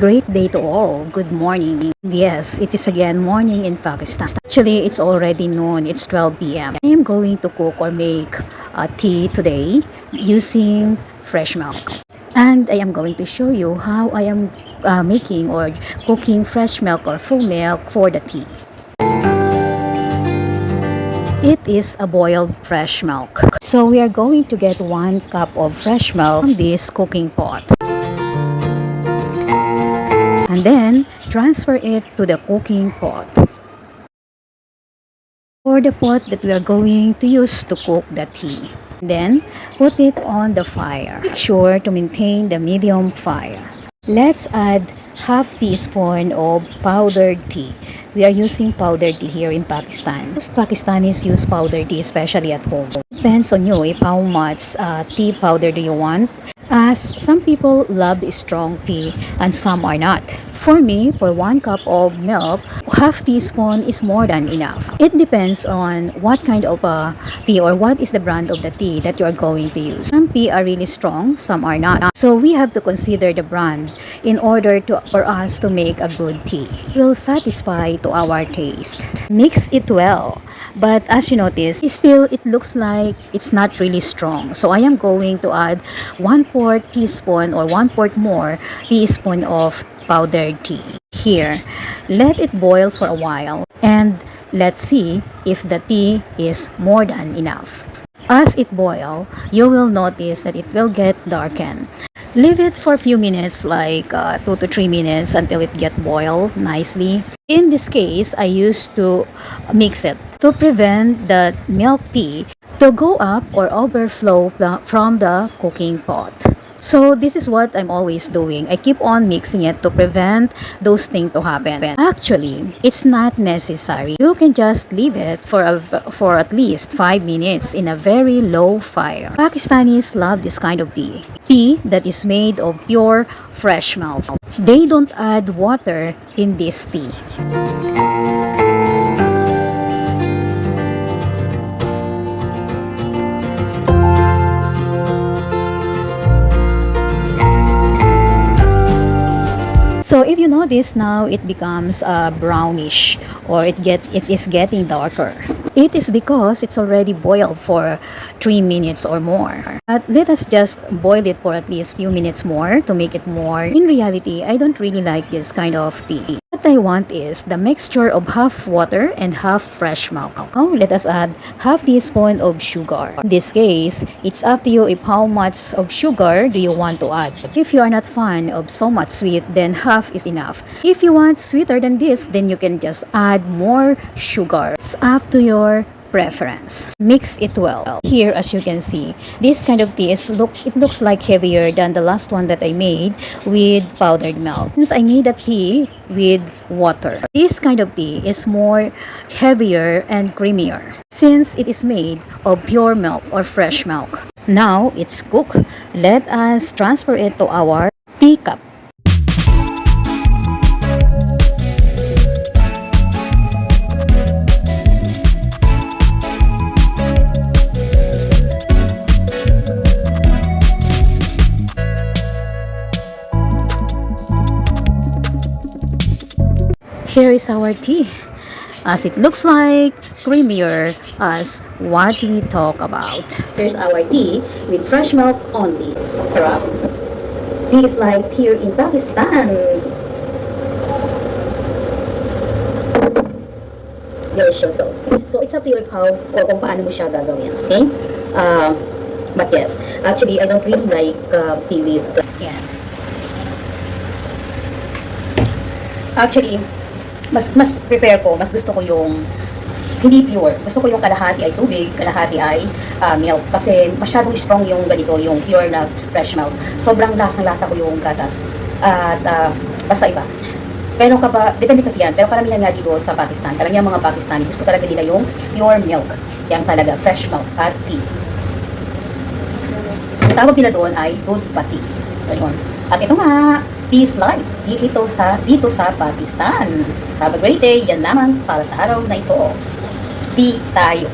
Great day to all. Good morning. Yes, it is again morning in Pakistan. Actually, it's already noon. It's 12 p.m. I am going to cook or make tea today using fresh milk. And I am going to show you how I am making or cooking fresh milk or full milk for the tea. It is a boiled fresh milk. So we are going to get 1 cup of fresh milk from this cooking pot. And then transfer it to the cooking pot or the pot that we are going to use to cook the tea. Then put it on the fire. Make sure to maintain the medium fire. Let's add half teaspoon of powdered tea. We are using powdered tea here in Pakistan. Most Pakistanis use powdered tea, especially at home. Depends on you if how much tea powder do you want, as some people love strong tea and some are not. For me, for 1 cup of milk, half teaspoon is more than enough. It depends on what kind of tea or what is the brand of the tea that you are going to use. Some tea are really strong, some are not. So we have to consider the brand in order for us to make a good tea. It will satisfy to our taste. Mix it well. But as you notice, still it looks like it's not really strong. So I am going to add 1/4 teaspoon or 1/4 more teaspoon of powdered tea. Here, let it boil for a while and let's see if the tea is more than enough. As it boils, you will notice that it will get darkened. Leave it for a few minutes, like 2 to 3 minutes until it get boiled nicely. In this case, I used to mix it to prevent the milk tea to go up or overflow from the cooking pot. So this is what I'm always doing. I keep on mixing it to prevent those things to happen. Actually, it's not necessary. You can just leave it for at least 5 minutes in a very low fire. Pakistanis love this kind of tea. Tea that is made of pure fresh milk. They don't add water in this tea. So if you notice now, it becomes brownish or it is getting darker. It is because it's already boiled for 3 minutes or more. But let us just boil it for at least few minutes more to make it more. In reality, I don't really like this kind of tea. What I want is the mixture of half water and half fresh milk. Now let us add half teaspoon of sugar. In this case, it's up to you if how much of sugar do you want to add. If you are not fan of so much sweet, then half is enough. If you want sweeter than this, then you can just add more sugar. It's up to your preference. Mix it well. Here, as you can see, this kind of tea looks like heavier than the last one that I made with powdered milk. Since I made a tea with water, this kind of tea is more heavier and creamier since it is made of pure milk or fresh milk. Now it's cooked. Let us transfer it to our teacup. Here is our tea, as it looks like creamier as what we talk about. Here's our tea with fresh milk only. Sarap. Tea is like here in Pakistan. Delicious. So it's up to you how o kung paano mo siya gagawin. Okay? But yes, actually I don't really like tea with yan. Actually, mas prepare ko, mas gusto ko yung hindi pure. Gusto ko yung kalahati ay tubig, kalahati ay milk. Kasi masyadong strong yung ganito, yung pure na fresh milk. Sobrang lasang-lasa ko yung gatas. At basta iba. Pero depende kasi yan. Pero karamihan nga dito sa Pakistan, karamihan mga Pakistani, gusto talaga nila yung pure milk. Yang talaga, fresh milk at tea. Ang tawag nila doon ay दूध pati. Ayun. At ito nga, peace life dito sa Pakistan. Have a great day. Yan naman para sa araw na ito. Tea tayo.